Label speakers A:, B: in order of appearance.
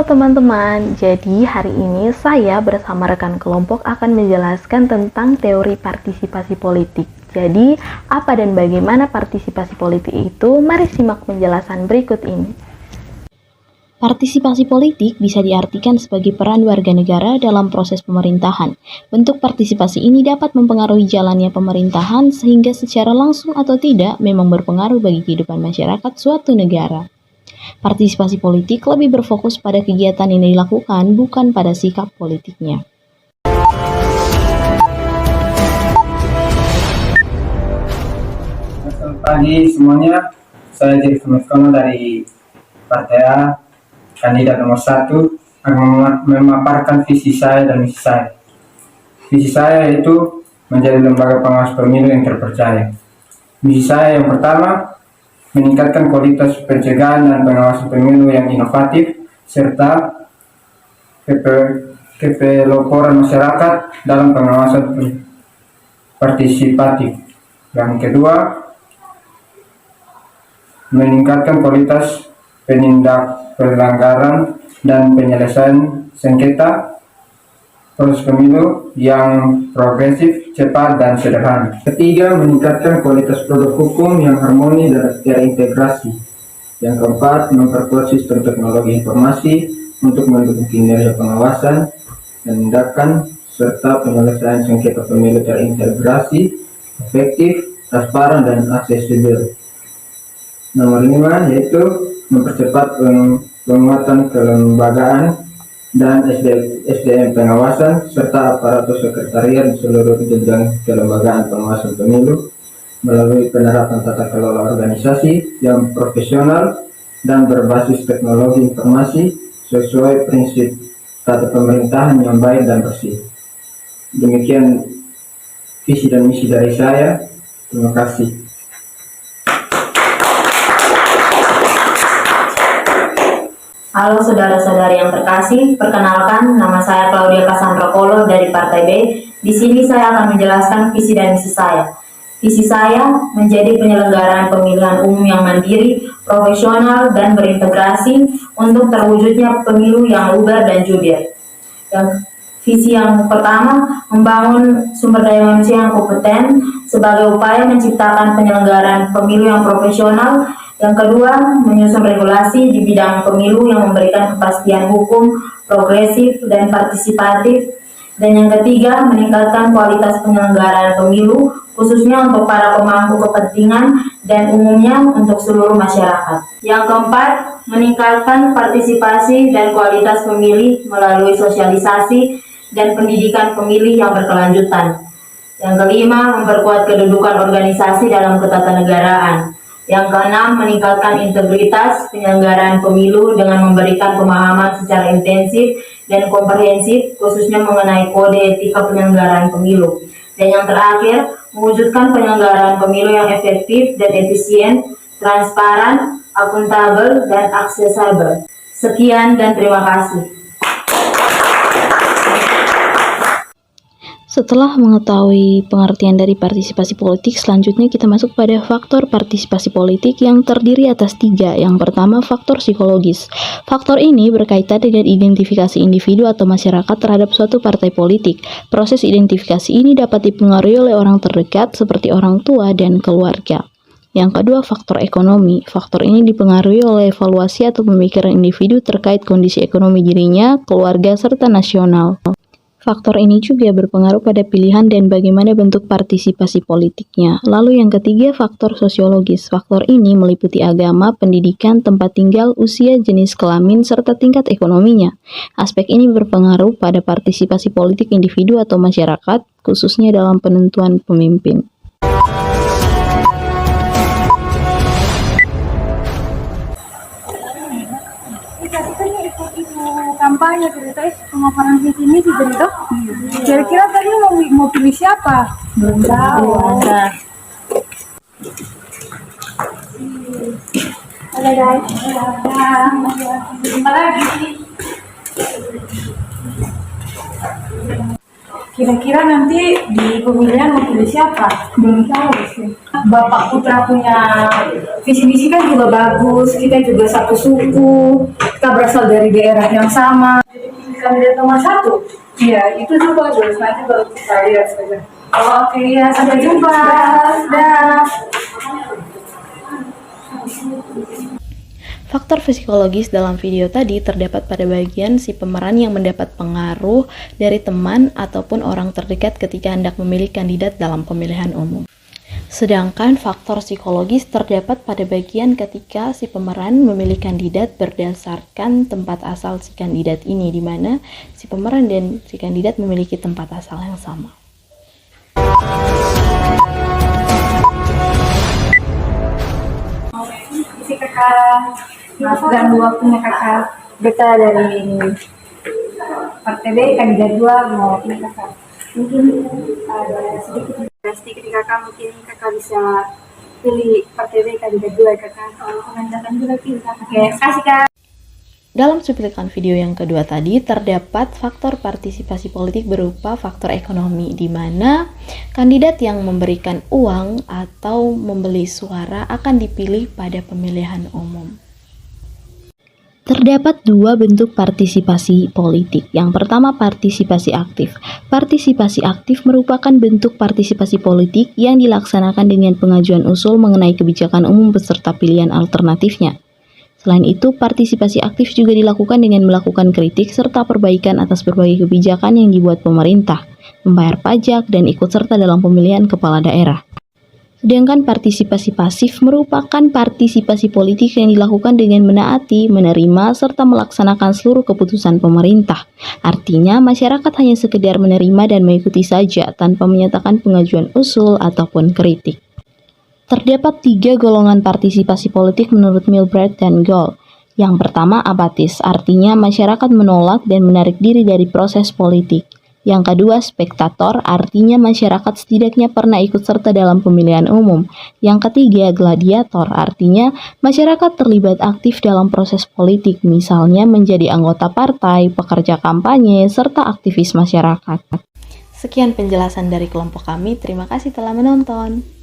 A: Halo teman-teman, jadi hari ini saya bersama rekan kelompok akan menjelaskan tentang teori partisipasi politik. Jadi, apa dan bagaimana partisipasi politik itu? Mari simak penjelasan berikut ini.
B: Partisipasi politik bisa diartikan sebagai peran warga negara dalam proses pemerintahan. Bentuk partisipasi ini dapat mempengaruhi jalannya pemerintahan sehingga secara langsung atau tidak memang berpengaruh bagi kehidupan masyarakat suatu negara. Partisipasi politik lebih berfokus pada kegiatan yang dilakukan, bukan pada sikap politiknya.
C: Selamat pagi semuanya, saya Jadi Sumeskono dari Partai A, kandidat nomor 1, akan memaparkan visi saya dan misi saya. Visi saya yaitu menjadi lembaga pengawas pemilu yang terpercaya. Misi saya yang pertama, meningkatkan kualitas pencegahan dan pengawasan pemilu yang inovatif, serta kepeloporan masyarakat dalam pengawasan partisipatif. Yang kedua, meningkatkan kualitas penindak pelanggaran dan penyelesaian sengketa proses pemilu yang progresif, cepat, dan sederhana. Ketiga, meningkatkan kualitas produk hukum yang harmoni dan terintegrasi. Yang keempat, memperkuat sistem teknologi informasi untuk mendukung kinerja pengawasan, penindakan, serta penyelesaian sengketa pemilu terintegrasi, efektif, transparan, dan aksesibel. Nomor 5 yaitu mempercepat penguatan kelembagaan dan SDM pengawasan serta aparatur sekretariat di seluruh jenjang kelembagaan pengawasan pemilu melalui penerapan tata kelola organisasi yang profesional dan berbasis teknologi informasi sesuai prinsip tata pemerintahan yang baik dan bersih. Demikian visi dan misi dari saya. Terima kasih.
D: Halo saudara-saudari yang terkasih, perkenalkan nama saya Claudia Cassandra Polo dari Partai B. Di sini saya akan menjelaskan visi dan misi saya. Visi saya menjadi penyelenggaraan pemilihan umum yang mandiri, profesional, dan berintegrasi untuk terwujudnya pemilu yang luber dan jujur. Visi yang pertama, membangun sumber daya manusia yang kompeten sebagai upaya menciptakan penyelenggaraan pemilu yang profesional. Yang kedua, menyusun regulasi di bidang pemilu yang memberikan kepastian hukum, progresif, dan partisipatif. Dan yang ketiga, meningkatkan kualitas penyelenggaraan pemilu, khususnya untuk para pemangku kepentingan dan umumnya untuk seluruh masyarakat. Yang keempat, meningkatkan partisipasi dan kualitas pemilih melalui sosialisasi dan pendidikan pemilih yang berkelanjutan. Yang kelima, memperkuat kedudukan organisasi dalam ketatanegaraan. Yang keenam, meningkatkan integritas penyelenggaraan pemilu dengan memberikan pemahaman secara intensif dan komprehensif, khususnya mengenai kode etika penyelenggaraan pemilu. Dan yang terakhir, mewujudkan penyelenggaraan pemilu yang efektif dan efisien, transparan, akuntabel, dan aksesibel. Sekian dan terima kasih.
B: Setelah mengetahui pengertian dari partisipasi politik, selanjutnya kita masuk pada faktor partisipasi politik yang terdiri atas 3. Yang pertama, faktor psikologis. Faktor ini berkaitan dengan identifikasi individu atau masyarakat terhadap suatu partai politik. Proses identifikasi ini dapat dipengaruhi oleh orang terdekat seperti orang tua dan keluarga. Yang kedua, faktor ekonomi. Faktor ini dipengaruhi oleh evaluasi atau pemikiran individu terkait kondisi ekonomi dirinya, keluarga, serta nasional. Faktor ini juga berpengaruh pada pilihan dan bagaimana bentuk partisipasi politiknya. Lalu yang ketiga, faktor sosiologis. Faktor ini meliputi agama, pendidikan, tempat tinggal, usia, jenis kelamin, serta tingkat ekonominya. Aspek ini berpengaruh pada partisipasi politik individu atau masyarakat, khususnya dalam penentuan pemimpin.
E: Kampanye ceritanya pemaparan visi misi cerita. Kira-kira tadi mau pilih siapa? Belum tahu. Ada guys. Apa lagi? Kira-kira nanti di pemilihan mau pilih siapa? Belum tahu sih. Bapak Putra punya visi misi kan juga bagus. Kita juga satu suku. Kita berasal dari daerah yang sama. Jadi pilih kandidat nomor 1. Iya, itu juga bagus. Nanti baru kita lihat saja. Oh, oke ya, sampai jumpa. Dah.
B: Faktor psikologis dalam video tadi terdapat pada bagian si pemeran yang mendapat pengaruh dari teman ataupun orang terdekat ketika hendak memilih kandidat dalam pemilihan umum. Sedangkan faktor psikologis terdapat pada bagian ketika si pemeran memilih kandidat berdasarkan tempat asal si kandidat ini, di mana si pemeran dan si kandidat memiliki tempat asal yang sama.
E: Isi kakak, maaf ganggu waktunya kakak. Beta dari Partai B kandidat 2 mau pilih kakak. Mungkin ada sedikit kakak, mungkin kakak bisa pilih Partai B kandidat 2 kakak. Kalau komentarkan juga pilih kakak. Oke, kasih kak.
B: Dalam cuplikan video yang kedua tadi, terdapat faktor partisipasi politik berupa faktor ekonomi, di mana kandidat yang memberikan uang atau membeli suara akan dipilih pada pemilihan umum. Terdapat dua bentuk partisipasi politik. Yang pertama, partisipasi aktif. Partisipasi aktif merupakan bentuk partisipasi politik yang dilaksanakan dengan pengajuan usul mengenai kebijakan umum beserta pilihan alternatifnya. Selain itu, partisipasi aktif juga dilakukan dengan melakukan kritik serta perbaikan atas berbagai kebijakan yang dibuat pemerintah, membayar pajak, dan ikut serta dalam pemilihan kepala daerah. Sedangkan partisipasi pasif merupakan partisipasi politik yang dilakukan dengan menaati, menerima, serta melaksanakan seluruh keputusan pemerintah. Artinya, masyarakat hanya sekedar menerima dan mengikuti saja tanpa menyatakan pengajuan usul ataupun kritik. Terdapat 3 golongan partisipasi politik menurut Milbrecht dan Gold. Yang pertama, apatis, artinya masyarakat menolak dan menarik diri dari proses politik. Yang kedua, spektator, artinya masyarakat setidaknya pernah ikut serta dalam pemilihan umum. Yang ketiga, gladiator, artinya masyarakat terlibat aktif dalam proses politik, misalnya menjadi anggota partai, pekerja kampanye, serta aktivis masyarakat.
A: Sekian penjelasan dari kelompok kami, terima kasih telah menonton.